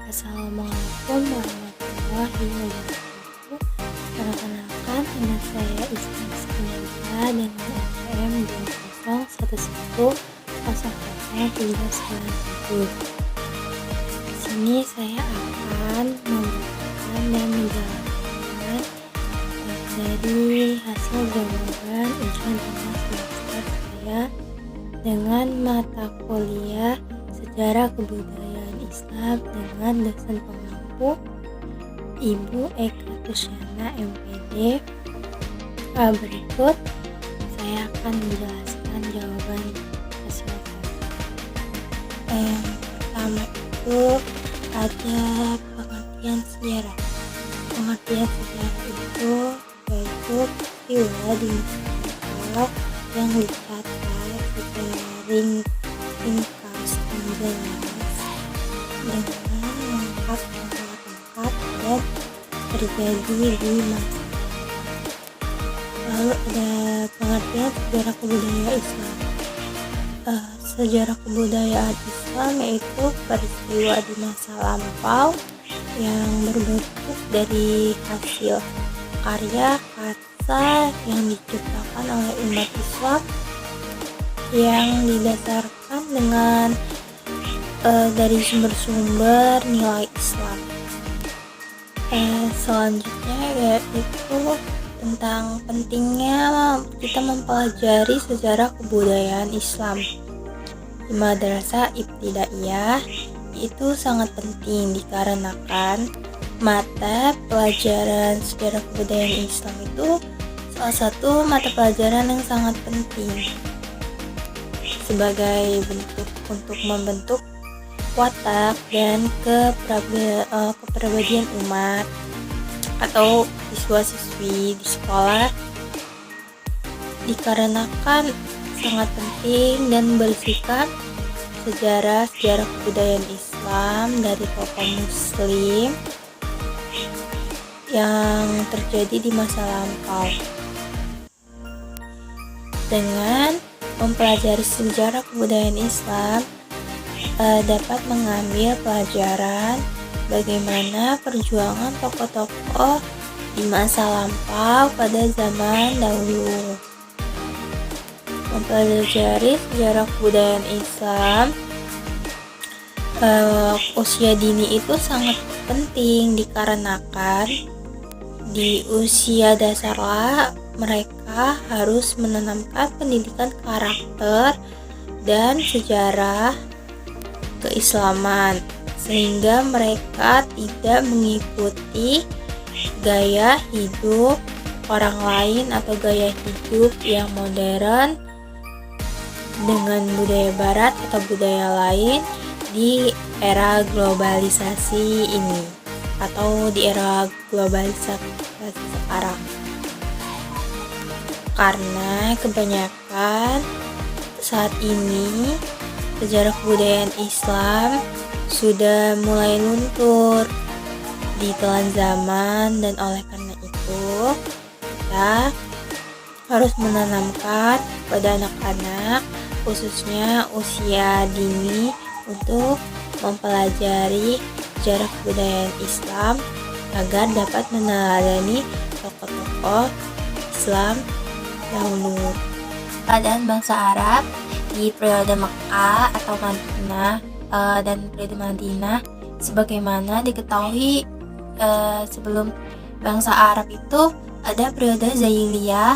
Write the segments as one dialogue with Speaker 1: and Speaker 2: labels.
Speaker 1: Assalamualaikum warahmatullahi wabarakatuh. Perkenalkan, nama saya Isma Iskinanda dengan NPM 201100039. Di sini saya akan membacakan dan menjelaskan dari hasil jawaban ujian tengah semester saya dengan mata kuliah Sejarah Kebudayaan Islam dengan dosen pengampu Ibu Eka Tusyana MPD. Berikut saya akan menjelaskan jawaban hasil saya. Yang pertama itu ada pengertian sejarah. Pengertian sejarah itu yaitu peristiwa di masa yang dicatat secara ringkas dan jelas dengan mengungkap tempat-tempat dan terjadi di masa. Lalu ada pengertian sejarah kebudayaan Islam. Sejarah kebudayaan Islam yaitu peristiwa di masa lampau yang berbentuk dari hasil karya kata yang diciptakan oleh umat Islam yang didasarkan dengan dari sumber-sumber nilai Islam. Selanjutnya yaitu tentang pentingnya kita mempelajari sejarah kebudayaan Islam di madrasah ibtidaiyah. Itu sangat penting dikarenakan mata pelajaran sejarah kebudayaan Islam itu salah satu mata pelajaran yang sangat penting sebagai bentuk untuk membentuk watak dan kepribadian umat atau siswa-siswi di sekolah, dikarenakan sangat penting dan berisikan sejarah kebudayaan Islam dari tokoh muslim yang terjadi di masa lampau. Dengan mempelajari sejarah kebudayaan Islam dapat mengambil pelajaran bagaimana perjuangan tokoh-tokoh di masa lampau pada zaman dahulu. Mempelajari sejarah kebudayaan Islam usia dini itu sangat penting dikarenakan di usia dasarlah mereka harus menanamkan pendidikan karakter dan sejarah keislaman sehingga mereka tidak mengikuti gaya hidup orang lain atau gaya hidup yang modern dengan budaya barat atau budaya lain di era globalisasi ini atau di era globalisasi sekarang. Karena kebanyakan saat ini sejarah kebudayaan Islam sudah mulai luntur ditelan zaman, dan oleh karena itu kita harus menanamkan pada anak-anak khususnya usia dini untuk mempelajari sejarah kebudayaan Islam agar dapat meneladani tokoh-tokoh Islam dahulu. Keadaan bangsa Arab di periode Mekah atau Madinah dan periode Madinah, sebagaimana diketahui sebelum bangsa Arab itu ada periode Jahiliyah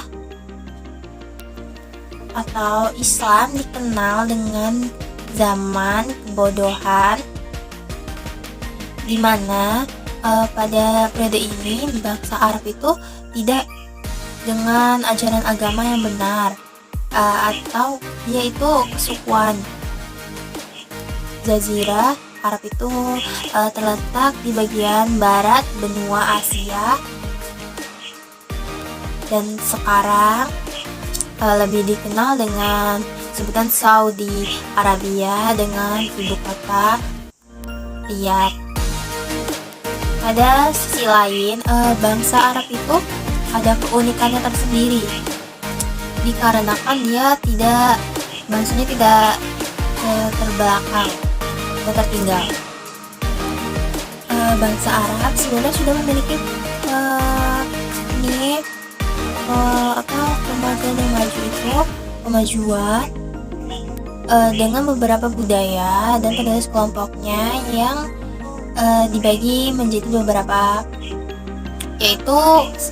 Speaker 1: atau Islam dikenal dengan zaman kebodohan, di mana pada periode ini bangsa Arab itu tidak dengan ajaran agama yang benar, atau yaitu kesukuan. Jazirah Arab itu terletak di bagian barat benua Asia dan sekarang lebih dikenal dengan sebutan Saudi Arabia dengan ibu kota Riyadh. Pada sisi lain, bangsa Arab itu ada keunikannya tersendiri dikarenakan dia tidak terbelakang, tidak tertinggal. bangsa Arab sebenarnya sudah memiliki kemajuan yang maju itu kemajuan dengan beberapa budaya dan tradisi kelompoknya yang dibagi menjadi beberapa, yaitu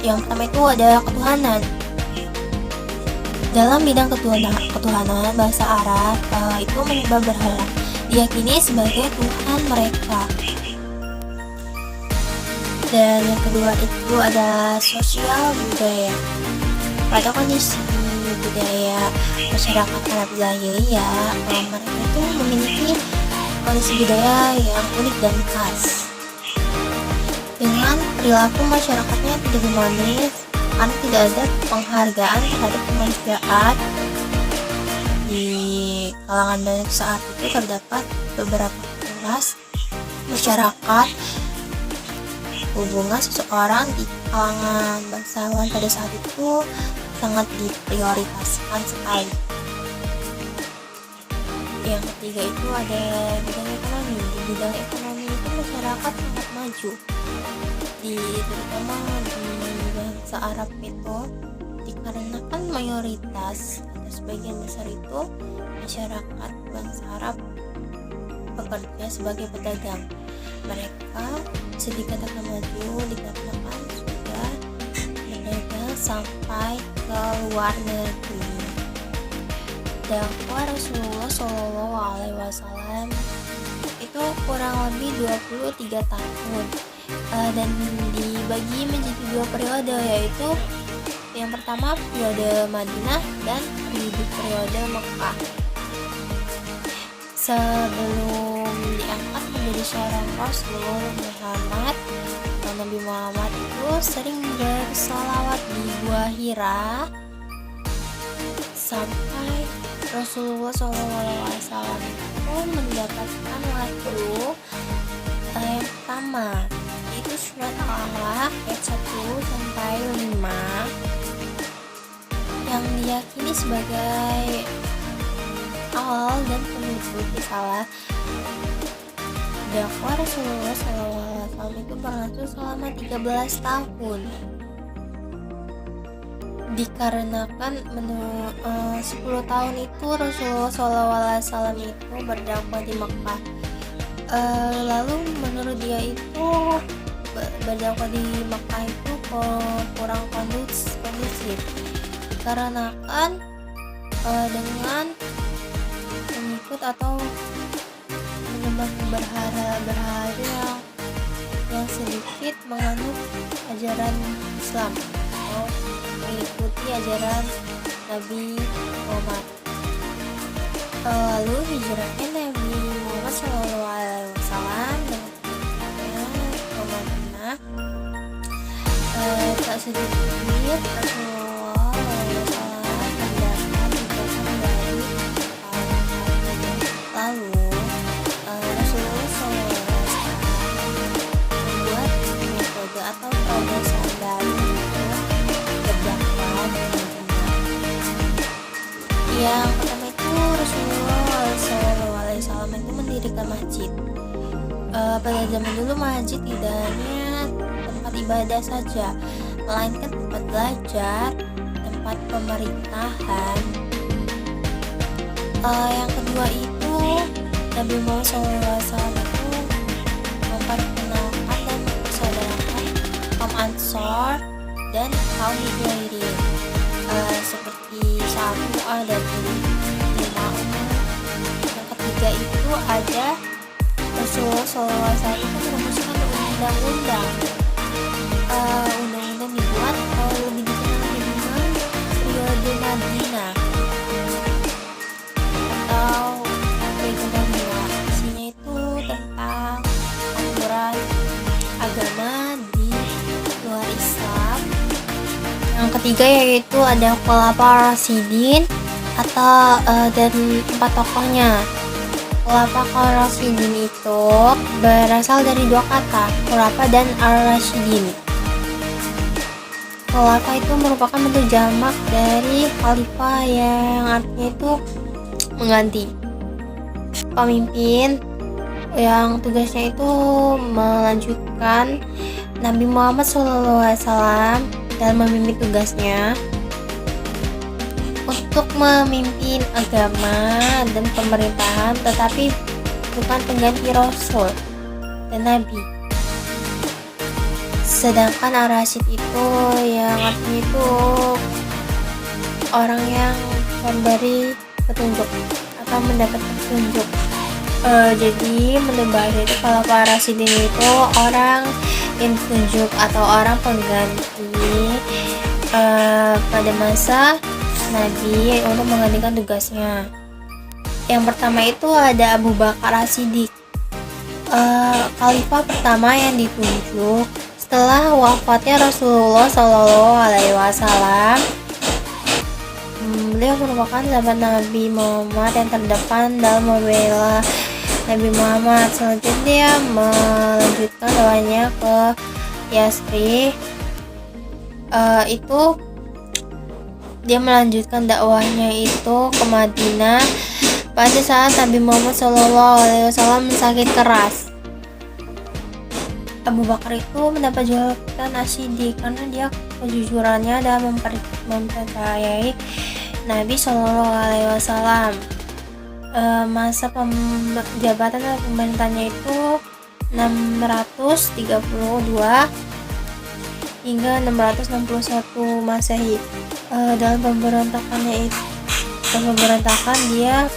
Speaker 1: yang pertama itu ada ketuhanan. Dalam bidang ketuhanan bangsa Arab itu menyembah berhala, diyakini sebagai Tuhan mereka. Dan yang kedua itu ada sosial budaya. Pada kondisi budaya masyarakat Arab jahiliyah, mereka itu memiliki kondisi budaya yang unik dan khas. Dengan perilaku masyarakatnya tidak humanis, karena tidak ada penghargaan terhadap kemanusiaan. Di kalangan banyak saat itu terdapat beberapa kelas masyarakat. Hubungan seseorang di kalangan bangsawan pada saat itu sangat diprioritaskan sekali. Yang ketiga itu ada bidang ekonomi. Di bidang ekonomi itu masyarakat sangat maju, terutama di bangsa Arab itu, dikarenakan mayoritas atau sebagian besar itu masyarakat bangsa Arab bekerja sebagai pedagang. Mereka dikatakan maju dikarenakan sudah berdagang sampai ke luar negeri. Dakwah Rasulullah Shallallahu Alaihi Wasallam itu kurang lebih 23 tahun dan dibagi menjadi 2 periode, yaitu yang pertama periode Madinah dan di periode Mekah. Sebelum diangkat menjadi seorang Rasul, Nabi Muhammad itu sering bersalawat di Gua Hira sampai Rasulullah SAW itu mendapatkan wahyu yang pertama, itu surat Al-Alaq ayat 1 sampai 5 yang diyakini sebagai awal dan penutup risalah. Dakwah Rasulullah SAW itu berlangsung selama 13 tahun. Dikarenakan 10 tahun itu Rasulullah SAW itu berdakwah di Mekah. Lalu menurut dia itu berdakwah di Mekah itu kurang kondusif, dikarenakan dengan pengikut atau menyembah berhala yang sedikit menganut ajaran Islam atau mengikuti ajaran Nabi Muhammad. Lalu hijrahnya Nabi Muhammad SAW ke Madinah, tak sedikit Rasulullah SAW mendapat ijazah dari lalu Rasulullah SAW membuat metode atau terobosan baru untuk berdakwah di Madinah. Yang pertama itu Rasulullah SAW itu mendirikan masjid. Pada zaman dulu masjid tidak hanya tempat ibadah saja, melainkan tempat belajar, tempat pemerintahan. Yang kedua itu Nabi Muhammad SAW itu memperkenalkan dan mempersaudarakan kaum Ansor dan kaum Muhajirin seperti Sa'ad dan Mu'adh. Yang ketiga itu ada Rasulullah SAW itu merumuskan undang-undang. Undang-undang dibuat lebih dikenal dengan periode Madinah atau periode Madinah. Isinya itu tentang aturan agama di luar Islam. Yang ketiga yaitu ada Khulafaur Rasyidin atau dan 4 tokohnya. Khulafaur Rasyidin itu berasal dari 2 kata, khulafa dan ar-rasyidin. Khulafa itu merupakan bentuk jamak dari khalifah yang artinya itu mengganti pemimpin yang tugasnya itu melanjutkan Nabi Muhammad SAW dalam memimpin tugasnya untuk memimpin agama dan pemerintahan, tetapi bukan pengganti Rasul dan Nabi. Sedangkan Ar-Rasyid itu yang artinya itu orang yang memberi petunjuk atau mendapat petunjuk. Jadi menurut bahasa itu kalau Pak Rasidin itu orang yang ditunjuk atau orang pengganti pada masa Nabi untuk menggantikan tugasnya. Yang pertama itu ada Abu Bakar As-Siddiq, khalifah pertama yang ditunjuk setelah wafatnya Rasulullah SAW. Beliau merupakan sahabat Nabi Muhammad yang terdepan dalam membela Nabi Muhammad. Selanjutnya dia melanjutkan dakwahnya ke Yasrib. Dia melanjutkan dakwahnya itu ke Madinah pada saat Nabi Muhammad SAW sakit keras. Abu Bakar itu mendapat julukan As-Siddiq karena dia kejujurannya dalam mempercayai Nabi SAW. Masa jabatan pemerintahnya itu 632 hingga 661 Masehi. Dalam pemberontakan dia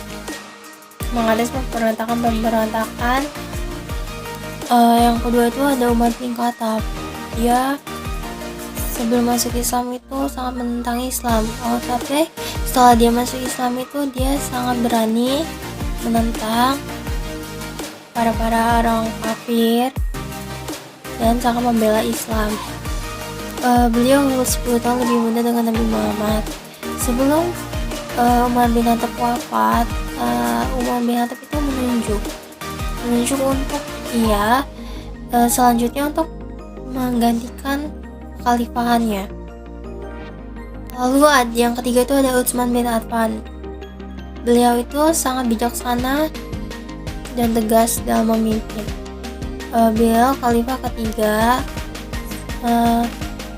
Speaker 1: mengadakan pemberontakan. Yang kedua itu ada Umar bin Khattab. Dia sebelum masuk Islam itu sangat menentang Islam. Tapi setelah dia masuk Islam itu dia sangat berani menentang para orang kafir dan sangat membela Islam. Beliau 10 tahun lebih muda dengan Nabi Muhammad. Sebelum Umar bin Khattab wafat, Umar bin Khattab itu menunjuk untuk ia selanjutnya untuk menggantikan khalifahannya. Lalu yang ketiga itu ada Utsman bin Affan. Beliau itu sangat bijaksana dan tegas dalam memimpin. Beliau khalifah ketiga.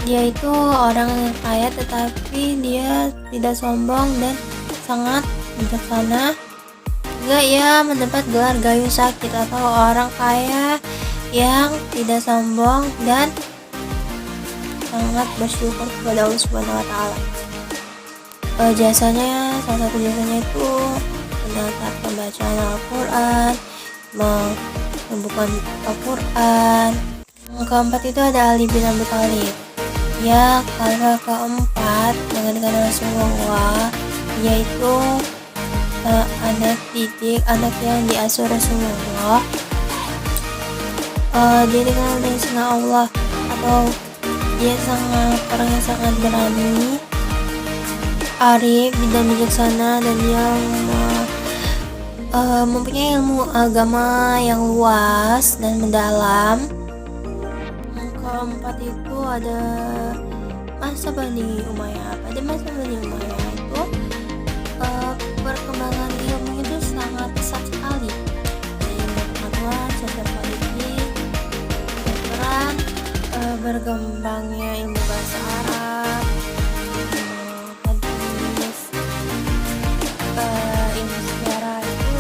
Speaker 1: Dia itu orang yang kaya tetapi dia tidak sombong dan sangat bijaksana. Juga ia mendapat gelar gayung sakit atau orang kaya yang tidak sombong dan sangat bersyukur kepada Allah Subhanahu wa Ta'ala. Salah satu jasanya itu menata pembacaan Al-Quran, membuka Al-Quran. Yang keempat itu ada Ali bin Abi Thalib. Ya, khalifah keempat menggantikan Rasulullah, yaitu anak yang diasuh Rasulullah. Dia dikenal dengan Sayyidina Allah, atau dia orang yang sangat berani, arif dan bijaksana, dan dia mempunyai ilmu agama yang luas dan mendalam. Yang keempat itu ada masa Bani Umayyah. Pada masa Bani Umayyah itu perkembangan ilmu itu sangat pesat sekali. Ilmu pengetahuan, sosial politik, kedokteran, berkembangnya ilmu bahasa Arab, hadis, ilmu sejarah itu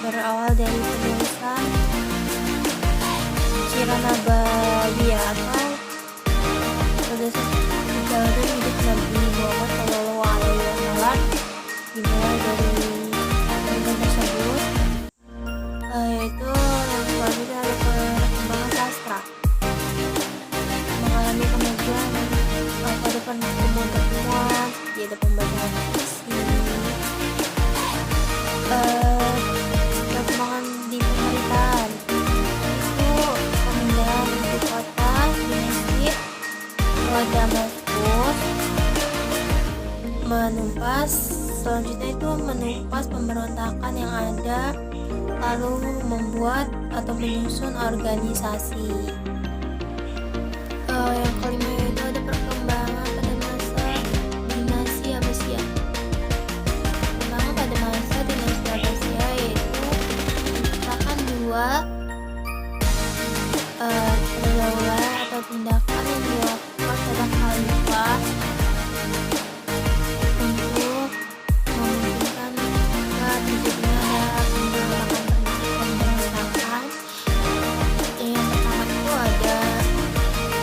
Speaker 1: berawal dari penulisan Sirah Nabawiyah atau berdasarkan perjalanan hidup Nabi Muhammad SAW, dimulai dari ilmu tersebut, yaitu yang selanjutnya ada perkembangan sastra, mengalami kemajuan pada pertemuan seperti ada pembacaan puisi, perkembangan di pemerintahan itu pemindahan ibu kota dinasti ke Damaskus, selanjutnya itu menumpas pemberontakan yang ada, lalu membuat atau menyusun organisasi. Yang kelima itu ada perkembangan pada masa dinasti Abbasiyah. Perkembangan pada masa dinasti Abbasiyah yaitu menciptakan dua tindakan yang dilakukan pada khalifah untuk memungkinkan agar terjadinya ada pemberontakan pemberontakan. Yang pertama itu ada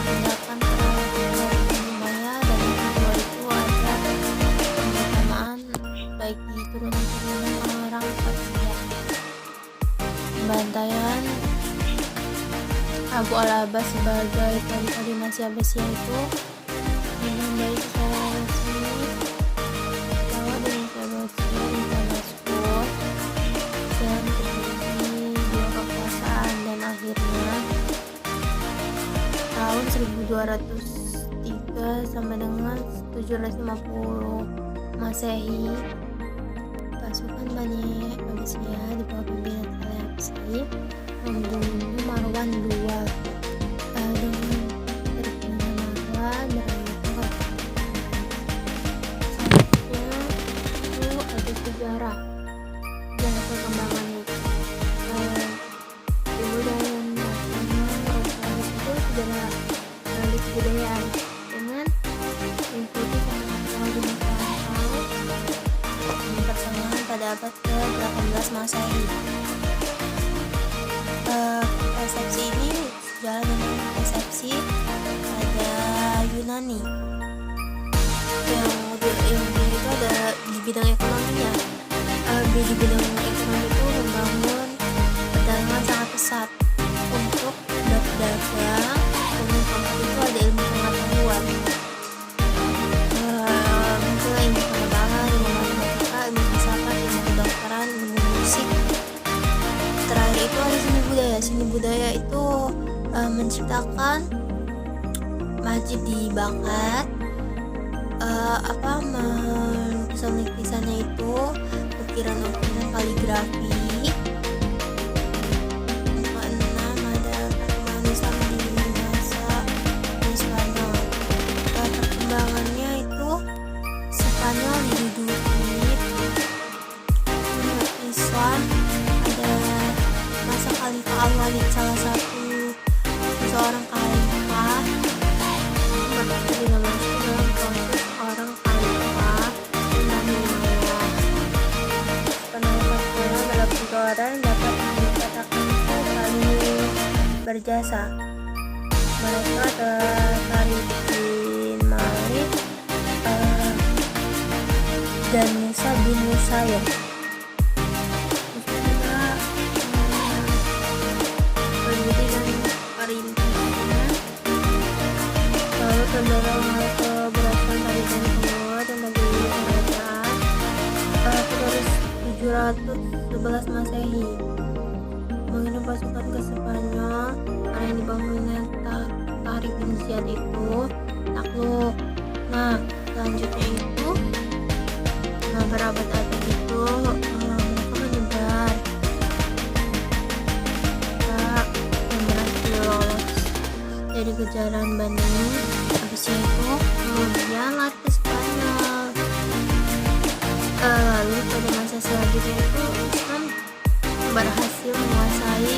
Speaker 1: tindakan terhadap budaya, dan yang kedua itu ada pembersamaan bagi turunan-turunan orang-orang Persia. Pembantaian Abu al-Abbas sebagai khalifah dinasti Abbasiyah itu menandai secara resmi bahwa dinasti Abbasiyah di Damaskus dan terjadi dua kekuasaan, dan akhirnya tahun 1203 sampai dengan 750 Masehi, pasukan Bani Abbasiyah di bawah pimpinan Saleh Abbasi membunuh Marwan II dengan terbunuhnya Marwan merayakan selanjutnya itu ada sejarah perkembangannya. Budaya nasional itu sejarah balik budayaan dengan mengikuti cara-cara di masyarakat di pertengahan pada abad ke-18 Masehi. Resepsi ini sejalan dengan resepsi pada Yunani yang itu ada di bidang ekonominya. Di bidang ekonomi itu membangun perdagangan sangat pesat untuk berdagang, dan keempat itu ada ilmu pengetahuan, muncul ilmu penerbangan, ilmu matematika, ilmu filsafat, ilmu kedokteran, ilmu musik. Terakhir itu ada seni budaya. Seni budaya itu menciptakan masjid di Baghdad, lukisan-lukisannya itu ukiran-ukiran kaligrafi. Keenam ada perkembangan Islam di masa di Spanyol. Perkembangannya itu Spanyol diduduki Islam. Ada masa Khalifah Al-Walid, salah satu seorang khalifah berarti masuk dalam proses orang khalifah dan wilayah. Pendapat saya dalam 3 orang dapat dikatakan itu paling berjasa. Mereka adalah Tariq bin Malik dan Musa bin Musayyib. Lalu terdorong hal keberhasilan tarikan semua dan bagi kerajaan terus 711 Masehi mengirim pasukan ke Spanyol karena yang dibangunnya Tariq bin Ziyad itu takluk. Nah selanjutnya itu berabad-abad itu mereka menyebar yang berhasil lolos dari kejaran Bani Abbasiyah itu, kemudian lari ke Spanyol. Lalu pada masa selanjutnya itu Islam berhasil menguasai